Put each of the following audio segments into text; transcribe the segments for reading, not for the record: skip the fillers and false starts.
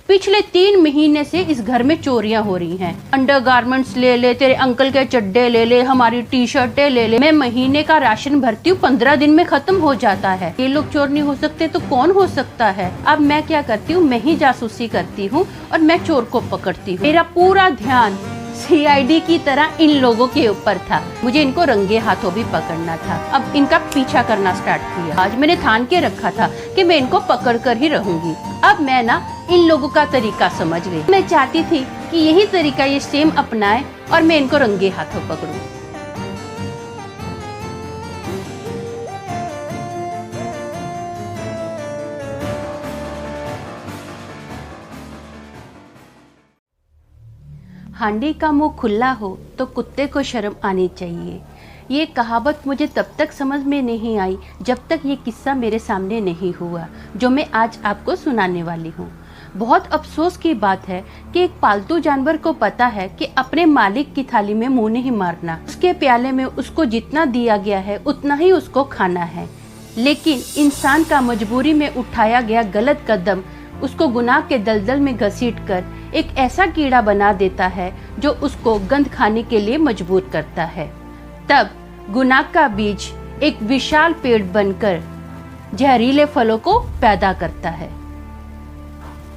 पिछले 3 महीने से इस घर में चोरियां हो रही हैं। अंडरगारमेंट्स ले ले, तेरे अंकल के चड्डे ले ले, हमारी टी शर्टें ले ले। मैं महीने का राशन भरती हूँ, 15 दिन में खत्म हो जाता है। ये लोग चोर नहीं हो सकते तो कौन हो सकता है। अब मैं क्या करती हूँ, मैं ही जासूसी करती हूँ और मैं चोर को पकड़ती हूँ। मेरा पूरा ध्यान CID की तरह इन लोगों के ऊपर था। मुझे इनको रंगे हाथों भी पकड़ना था। अब इनका पीछा करना स्टार्ट किया। आज मैंने ठान के रखा था कि मैं इनको पकड़ कर ही रहूंगी। अब मैं ना इन लोगों का तरीका समझ गई। मैं चाहती थी कि यही तरीका ये सेम अपनाए और मैं इनको रंगे हाथों पकड़ूं। हांडी का मुंह खुला हो तो कुत्ते को शर्म आनी चाहिए। ये कहावत मुझे तब तक समझ में नहीं आई जब तक ये किस्सा मेरे सामने नहीं हुआ जो मैं आज आपको सुनाने वाली हूँ। बहुत अफसोस की बात है कि एक पालतू जानवर को पता है कि अपने मालिक की थाली में मुंह नहीं मारना। उसके प्याले में उसको जितना दिया गया है उतना ही उसको खाना है, लेकिन इंसान का मजबूरी में उठाया गया गलत कदम उसको गुनाह के दलदल में घसीटकर एक ऐसा कीड़ा बना देता है जो उसको गंद खाने के लिए मजबूर करता है। तब गुनाह का बीज एक विशाल पेड़ बनकर जहरीले फलों को पैदा करता है।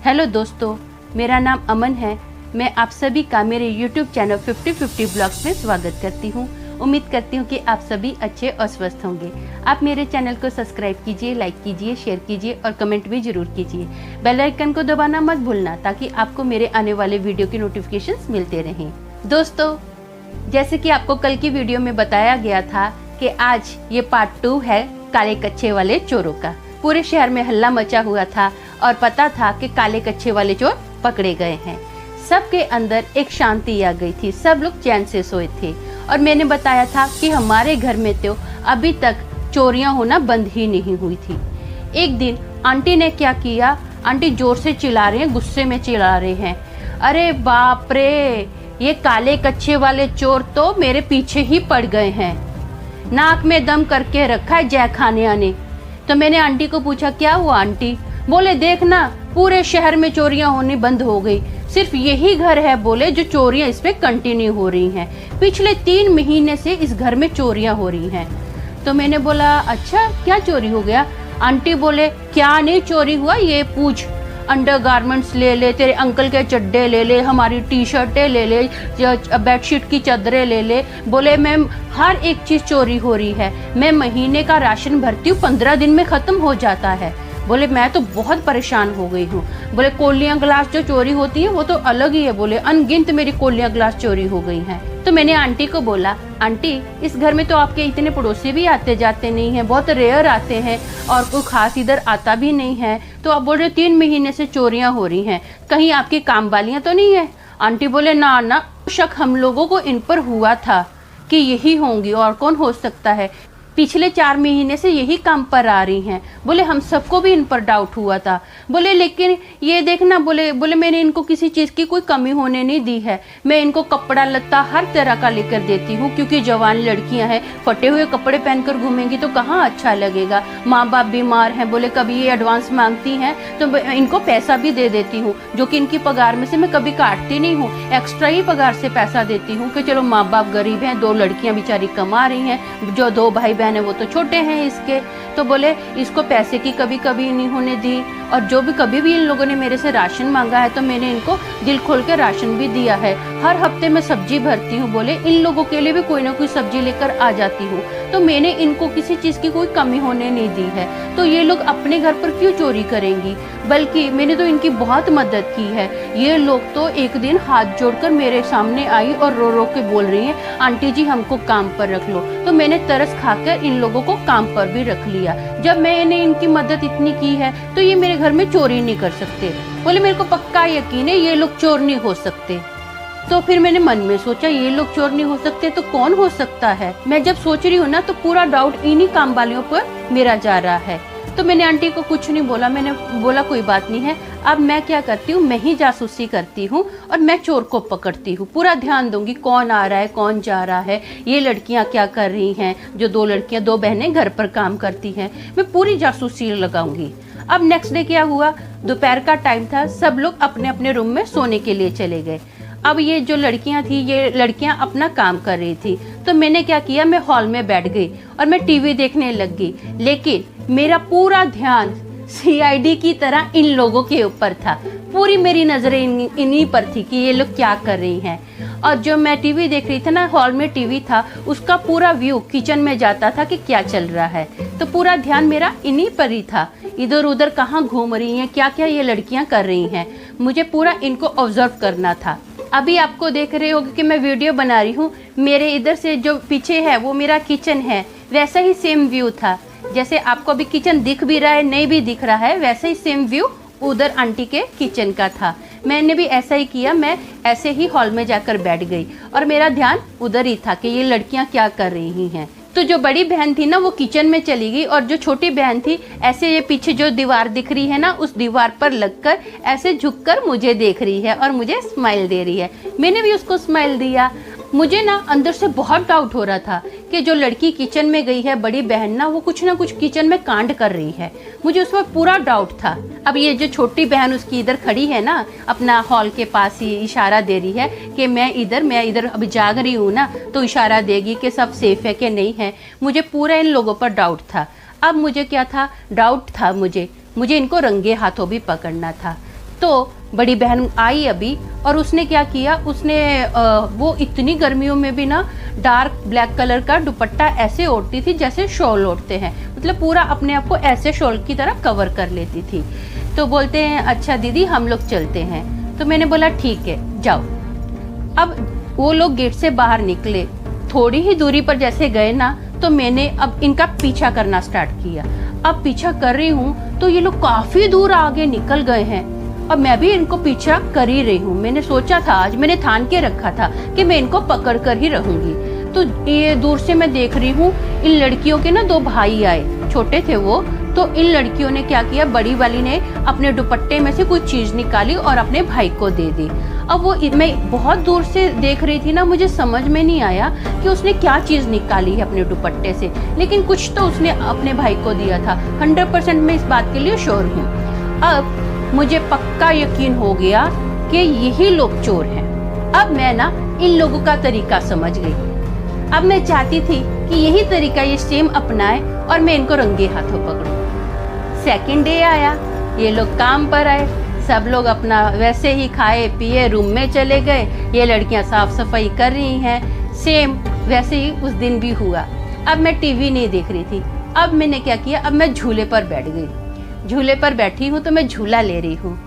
हेलो दोस्तों, मेरा नाम अमन है। मैं आप सभी का मेरे YouTube चैनल 50-50 ब्लॉग्स में स्वागत करती हूँ। उम्मीद करती हूँ कि आप सभी अच्छे और स्वस्थ होंगे। आप मेरे चैनल को सब्सक्राइब कीजिए, लाइक कीजिए, शेयर कीजिए और कमेंट भी जरूर कीजिए। बेल आइकन को दबाना मत भूलना ताकि आपको मेरे आने वाले वीडियो की नोटिफिकेशंस मिलते रहें। दोस्तों, जैसे कि आपको कल की वीडियो में बताया गया था कि आज ये पार्ट 2 है काले कच्छे वाले चोरों का। पूरे शहर में हल्ला मचा हुआ था और पता था कि काले कच्छे वाले चोर पकड़े गए हैं। सबके अंदर एक शांति आ गई थी, सब लोग चैन से सोए थे। और मैंने बताया था कि हमारे घर में तो अभी तक चोरियां होना बंद ही नहीं हुई थी। एक दिन आंटी ने क्या किया, आंटी जोर से चिल्ला रहे हैं, गुस्से में चिल्ला रहे हैं, अरे बाप रे, ये काले कच्छे वाले चोर तो मेरे पीछे ही पड़ गए हैं, नाक में दम करके रखा है जय खाने आने। तो मैंने आंटी को पूछा क्या हुआ आंटी? बोले देखना, पूरे शहर में चोरियां होनी बंद हो गई, सिर्फ यही घर है बोले जो चोरियां इसमें कंटिन्यू हो रही हैं। पिछले 3 महीने से इस घर में चोरियां हो रही हैं। तो मैंने बोला अच्छा क्या चोरी हो गया? आंटी बोले क्या नहीं चोरी हुआ ये पूछ, अंडरगारमेंट्स ले ले, तेरे अंकल के चड्डे ले ले, हमारी टी शर्टें ले ले, बेडशीट की चादरें ले ले। बोले मैम हर एक चीज चोरी हो रही है, मैं महीने का राशन भरती हूँ, 15 दिन में खत्म हो जाता है। बोले मैं तो बहुत परेशान हो गई हूँ। बोले कोलियां ग्लास जो चोरी होती है वो तो अलग ही है, बोले अनगिनत मेरी कोलियां ग्लास चोरी हो गई हैं। तो मैंने आंटी को बोला आंटी इस घर में तो आपके इतने पड़ोसी भी आते जाते नहीं हैं, बहुत रेयर आते हैं और कोई खास इधर आता भी नहीं है, तो आप बोल रहे 3 महीने से चोरियां हो रही हैं, कहीं आपकी काम वालियां तो नहीं है? आंटी बोले ना ना, शक हम लोगों को इन पर हुआ था कि यही होंगी और कौन हो सकता है, पिछले 4 महीने से यही काम पर आ रही हैं। बोले हम सबको भी इन पर डाउट हुआ था। बोले लेकिन ये देखना, बोले मैंने इनको किसी चीज़ की कोई कमी होने नहीं दी है, मैं इनको कपड़ा लत्ता हर तरह का लेकर देती हूँ, क्योंकि जवान लड़कियां हैं, फटे हुए कपड़े पहनकर घूमेंगी तो कहाँ अच्छा लगेगा, माँ बाप बीमार हैं, बोले कभी ये एडवांस मांगती हैं तो इनको पैसा भी दे देती हूँ, जो कि इनकी पगार में से मैं कभी काटती नहीं हूँ, एक्स्ट्रा ही पगार से पैसा देती हूँ कि चलो माँ बाप गरीब हैं, 2 लड़कियाँ बेचारी कमा रही हैं, जो 2 भाई है वो तो छोटे हैं इसके। तो बोले इसको पैसे की कभी कभी नहीं होने दी, और जो भी कभी भी इन लोगों ने मेरे से राशन मांगा है तो मैंने इनको दिल खोल के राशन भी दिया है। हर हफ्ते मैं सब्जी भरती हूँ, बोले इन लोगों के लिए भी कोई ना कोई सब्जी लेकर आ जाती हूँ, तो मैंने इनको किसी चीज़ की कोई कमी होने नहीं दी है, तो ये लोग अपने घर पर क्यों चोरी करेंगी? बल्कि मैंने तो इनकी बहुत मदद की है। ये लोग तो एक दिन हाथ जोड़कर मेरे सामने आई और रो रो के बोल रही हैं आंटी जी हमको काम पर रख लो, तो मैंने तरस खाकर इन लोगों को काम पर भी रख लिया। जब मैंने इनकी मदद इतनी की है तो ये मेरे घर में चोरी नहीं कर सकते। बोले मेरे को पक्का यकीन है ये लोग चोर नहीं हो सकते। तो फिर मैंने मन में सोचा ये लोग चोर नहीं हो सकते तो कौन हो सकता है? मैं जब सोच रही हूँ ना तो पूरा डाउट इन्हीं काम वालियों पर मेरा जा रहा है। तो मैंने आंटी को कुछ नहीं बोला, मैंने बोला कोई बात नहीं है, अब मैं क्या करती हूँ, मैं ही जासूसी करती हूँ और मैं चोर को पकड़ती हूँ, पूरा ध्यान दूंगी कौन आ रहा है कौन जा रहा है, ये लड़कियाँ क्या कर रही हैं, जो 2 लड़कियाँ 2 बहनें घर पर काम करती हैं, मैं पूरी जासूसी लगाऊंगी। अब नेक्स्ट डे क्या हुआ, दोपहर का टाइम था, सब लोग अपने अपने रूम में सोने के लिए चले गए। अब ये जो लड़कियां थी, ये लड़कियां अपना काम कर रही थी, तो मैंने क्या किया, मैं हॉल में बैठ गई और मैं टीवी देखने लग गई। लेकिन मेरा पूरा ध्यान सीआईडी की तरह इन लोगों के ऊपर था। पूरी मेरी नजरें इन्हीं पर थी कि ये लोग क्या कर रही हैं। और जो मैं टीवी देख रही थी ना, हॉल में टीवी था, उसका पूरा व्यू किचन में जाता था कि क्या चल रहा है। तो पूरा ध्यान मेरा इन्हीं पर ही था, इधर उधर कहाँ घूम रही हैं, क्या क्या ये लड़कियां कर रही हैं, मुझे पूरा इनको ऑब्जर्व करना था। अभी आपको देख रहे होगे कि मैं वीडियो बना रही हूँ, मेरे इधर से जो पीछे है वो मेरा किचन है, वैसा ही सेम व्यू था। जैसे आपको अभी किचन दिख भी रहा है, नहीं भी दिख रहा है, वैसे ही सेम व्यू उधर आंटी के किचन का था। मैंने भी ऐसा ही किया, मैं ऐसे ही हॉल में जाकर बैठ गई और मेरा ध्यान उधर ही था कि ये लड़कियां क्या कर रही हैं। तो जो बड़ी बहन थी ना, वो किचन में चली गई और जो छोटी बहन थी, ऐसे ये पीछे जो दीवार दिख रही है ना, उस दीवार पर लगकर ऐसे झुककर मुझे देख रही है और मुझे स्माइल दे रही है। मैंने भी उसको स्माइल दिया। मुझे ना अंदर से बहुत डाउट हो रहा था कि जो लड़की किचन में गई है, बड़ी बहन ना, वो कुछ ना कुछ किचन में कांड कर रही है। मुझे उस पर पूरा डाउट था। अब ये जो छोटी बहन उसकी इधर खड़ी है ना, अपना हॉल के पास ही इशारा दे रही है कि मैं इधर अभी जाग रही हूँ ना, तो इशारा देगी कि सब सेफ है कि नहीं है। मुझे पूरा इन लोगों पर डाउट था। अब मुझे क्या था, डाउट था मुझे इनको रंगे हाथों भी पकड़ना था। तो बड़ी बहन आई अभी और उसने क्या किया, उसने वो इतनी गर्मियों में भी ना डार्क ब्लैक कलर का दुपट्टा ऐसे ओढ़ती थी जैसे शॉल ओढ़ते हैं, मतलब पूरा अपने आप को ऐसे शॉल की तरह कवर कर लेती थी। तो बोलते हैं अच्छा दीदी हम लोग चलते हैं। तो मैंने बोला ठीक है जाओ। अब वो लोग गेट से बाहर निकले, थोड़ी ही दूरी पर जैसे गए ना, तो मैंने अब इनका पीछा करना स्टार्ट किया। अब पीछा कर रही हूँ तो ये लोग काफी दूर आगे निकल गए हैं और मैं भी इनको पीछा कर ही रही हूँ। मैंने सोचा था, आज मैंने ठान के रखा था कि मैं इनको पकड़ कर ही रहूंगी। तो ये दूर से मैं देख रही हूँ, इन लड़कियों के ना दो भाई आए, छोटे थे वो। तो इन लड़कियों ने क्या किया, बड़ी वाली ने अपने दुपट्टे में से कुछ चीज निकाली और अपने भाई को दे दी। अब वो मैं बहुत दूर से देख रही थी ना, मुझे समझ में नहीं आया कि उसने क्या चीज निकाली है अपने दुपट्टे से, लेकिन कुछ तो उसने अपने भाई को दिया था। 100% मैं इस बात के लिए श्योर हूँ। अब मुझे पक्का यकीन हो गया कि यही लोग चोर हैं। अब मैं ना इन लोगों का तरीका समझ गई। अब मैं चाहती थी कि यही तरीका ये सेम अपनाए और मैं इनको रंगे हाथों पकड़ूं। सेकंड डे आया, ये लोग काम पर आए, सब लोग अपना वैसे ही खाए पिए रूम में चले गए। ये लड़कियां साफ सफाई कर रही हैं, सेम वैसे ही उस दिन भी हुआ। अब मैं टीवी नहीं देख रही थी, अब मैंने क्या किया, अब मैं झूले पर बैठ गई। झूले पर बैठी हूँ तो मैं झूला ले रही हूँ।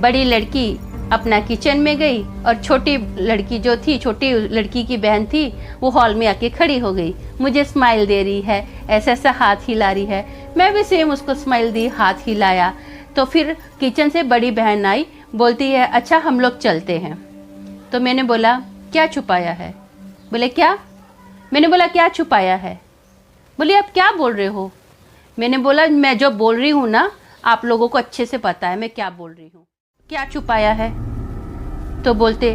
बड़ी लड़की अपना किचन में गई और छोटी लड़की जो थी, छोटी लड़की की बहन थी, वो हॉल में आके खड़ी हो गई, मुझे स्माइल दे रही है, ऐसा ऐसा हाथ हिला रही है। मैं भी सेम उसको स्माइल दी, हाथ हिलाया। तो फिर किचन से बड़ी बहन आई, बोलती है अच्छा हम लोग चलते हैं। तो मैंने बोला क्या छुपाया है? बोले क्या? मैंने बोला क्या छुपाया है? बोले आप क्या बोल रहे हो? मैंने बोला मैं जो बोल रही हूँ ना, आप लोगों को अच्छे से पता है मैं क्या बोल रही हूँ, क्या छुपाया है? तो बोलते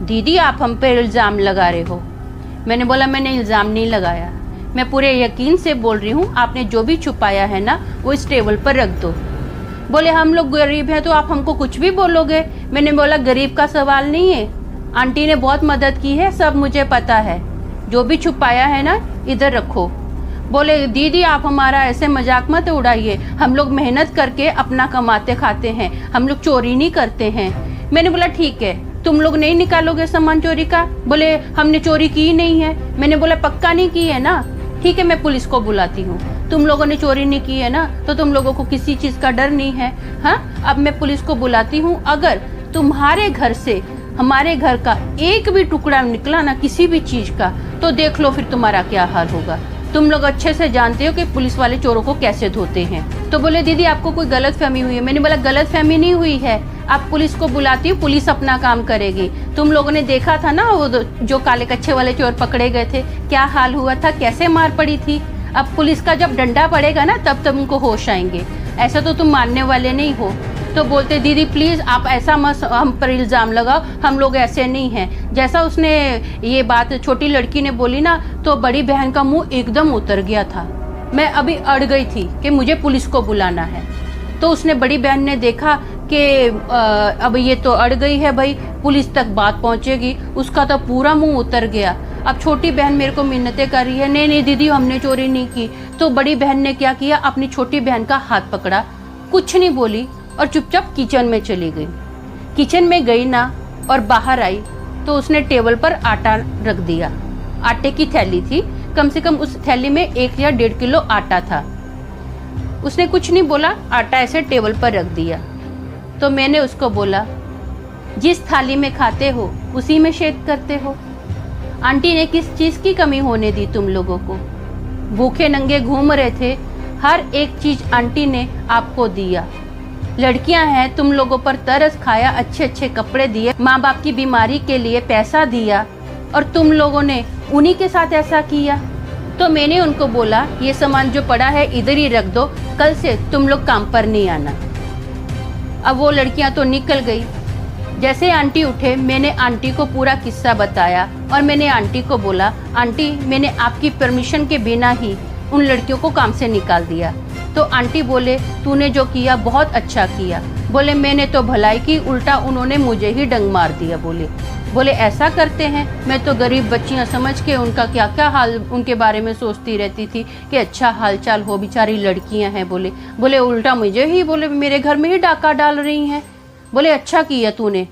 दीदी आप हम पे इल्ज़ाम लगा रहे हो। मैंने बोला मैंने इल्ज़ाम नहीं लगाया, मैं पूरे यकीन से बोल रही हूँ, आपने जो भी छुपाया है ना वो इस टेबल पर रख दो। बोले हम लोग गरीब हैं तो आप हमको कुछ भी बोलोगे। मैंने बोला गरीब का सवाल नहीं है, आंटी ने बहुत मदद की है, सब मुझे पता है, जो भी छुपाया है ना इधर रखो। बोले दीदी आप हमारा ऐसे मजाक मत उड़ाइए, हम लोग मेहनत करके अपना कमाते खाते हैं, हम लोग चोरी नहीं करते हैं। मैंने बोला ठीक है, तुम लोग नहीं निकालोगे सामान चोरी का? बोले हमने चोरी की नहीं है। मैंने बोला पक्का नहीं की है ना? ठीक है मैं पुलिस को बुलाती हूँ, तुम लोगों ने चोरी नहीं की है ना, तो तुम लोगों को किसी चीज का डर नहीं है। हाँ अब मैं पुलिस को बुलाती हूँ, अगर तुम्हारे घर से हमारे घर का एक भी टुकड़ा निकला ना किसी भी चीज का, तो देख लो फिर तुम्हारा क्या हाल होगा। तुम लोग अच्छे से जानते हो कि पुलिस वाले चोरों को कैसे धोते हैं। तो बोले दीदी आपको कोई गलत फहमी हुई है। मैंने बोला गलत फहमी नहीं हुई है, आप पुलिस को बुलाती हो, पुलिस अपना काम करेगी। तुम लोगों ने देखा था ना वो जो काले कच्छे वाले चोर पकड़े गए थे, क्या हाल हुआ था, कैसे मार पड़ी थी। अब पुलिस का जब डंडा पड़ेगा ना तब तुमको होश आएंगे, ऐसा तो तुम मानने वाले नहीं हो। तो बोलते दीदी प्लीज़ आप ऐसा मत हम पर इल्ज़ाम लगाओ, हम लोग ऐसे नहीं हैं। जैसा उसने ये बात छोटी लड़की ने बोली ना, तो बड़ी बहन का मुंह एकदम उतर गया था। मैं अभी अड़ गई थी कि मुझे पुलिस को बुलाना है। तो उसने बड़ी बहन ने देखा कि अब ये तो अड़ गई है भाई, पुलिस तक बात पहुंचेगी। उसका तो पूरा मुंह उतर गया। अब छोटी बहन मेरे को मिन्नतें कर रही है, नहीं नहीं दीदी हमने चोरी नहीं की। तो बड़ी बहन ने क्या किया, अपनी छोटी बहन का हाथ पकड़ा, कुछ नहीं बोली और चुपचाप किचन में चली गई। किचन में गई ना और बाहर आई तो उसने टेबल पर आटा रख दिया। आटे की थैली थी, कम से कम उस थैली में 1 या 1.5 किलो आटा था। उसने कुछ नहीं बोला, आटा ऐसे टेबल पर रख दिया। तो मैंने उसको बोला, जिस थाली में खाते हो उसी में शेद करते हो। आंटी ने किस चीज़ की कमी होने दी तुम लोगों को? भूखे नंगे घूम रहे थे, हर एक चीज़ आंटी ने आपको दिया। लड़कियां हैं, तुम लोगों पर तरस खाया, अच्छे अच्छे कपड़े दिए, माँ बाप की बीमारी के लिए पैसा दिया और तुम लोगों ने उन्हीं के साथ ऐसा किया। तो मैंने उनको बोला, ये सामान जो पड़ा है इधर ही रख दो, कल से तुम लोग काम पर नहीं आना। अब वो लड़कियां तो निकल गई। जैसे आंटी उठे, मैंने आंटी को पूरा किस्सा बताया और मैंने आंटी को बोला, आंटी मैंने आपकी परमिशन के बिना ही उन लड़कियों को काम से निकाल दिया। तो आंटी बोले, तूने जो किया बहुत अच्छा किया। बोले मैंने तो भलाई की, उल्टा उन्होंने मुझे ही डंग मार दिया। बोले ऐसा करते हैं? मैं तो गरीब बच्चियां समझ के उनका क्या क्या हाल उनके बारे में सोचती रहती थी कि अच्छा हालचाल हो, बेचारी लड़कियां हैं। बोले उल्टा मुझे ही, बोले मेरे घर में ही डाका डाल रही हैं। बोले अच्छा किया तूने।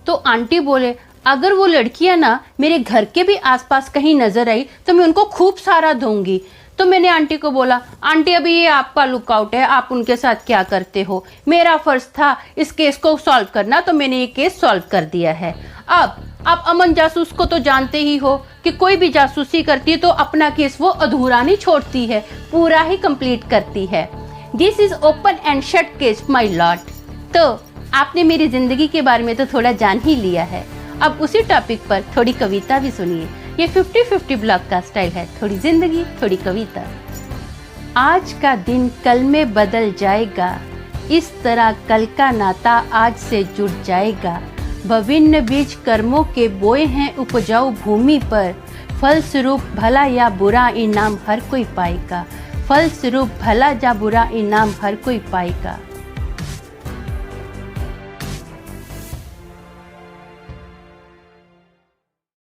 तो आंटी बोले, अगर वो लड़कियां ना मेरे घर के भी आसपास कहीं नजर आई तो मैं उनको खूब सारा दूंगी। तो मैंने आंटी को बोला, आंटी अभी ये आपका लुकआउट है, आप उनके साथ क्या करते हो? मेरा फर्ज था इस केस को सॉल्व करना, तो मैंने ये केस सॉल्व कर दिया है। अब आप अमन जासूस को तो जानते ही हो कि कोई भी जासूसी करती है तो अपना केस वो अधूरा नहीं छोड़ती है, पूरा ही कंप्लीट करती है। This is open and shut case my Lord. तो आपने मेरी जिंदगी के बारे में तो थोड़ा जान ही लिया है, अब उसी टॉपिक पर थोड़ी कविता भी सुनिए। ये 50-50 ब्लॉग का स्टाइल है, थोड़ी जिंदगी थोड़ी कविता। आज का दिन कल में बदल जाएगा, इस तरह कल का नाता आज से जुड़ जाएगा। विभिन्न बीज कर्मों के बोए हैं उपजाऊ भूमि पर, फल स्वरूप भला या बुरा इनाम हर कोई पाएगा। फल स्वरूप भला या बुरा इनाम हर कोई पाएगा।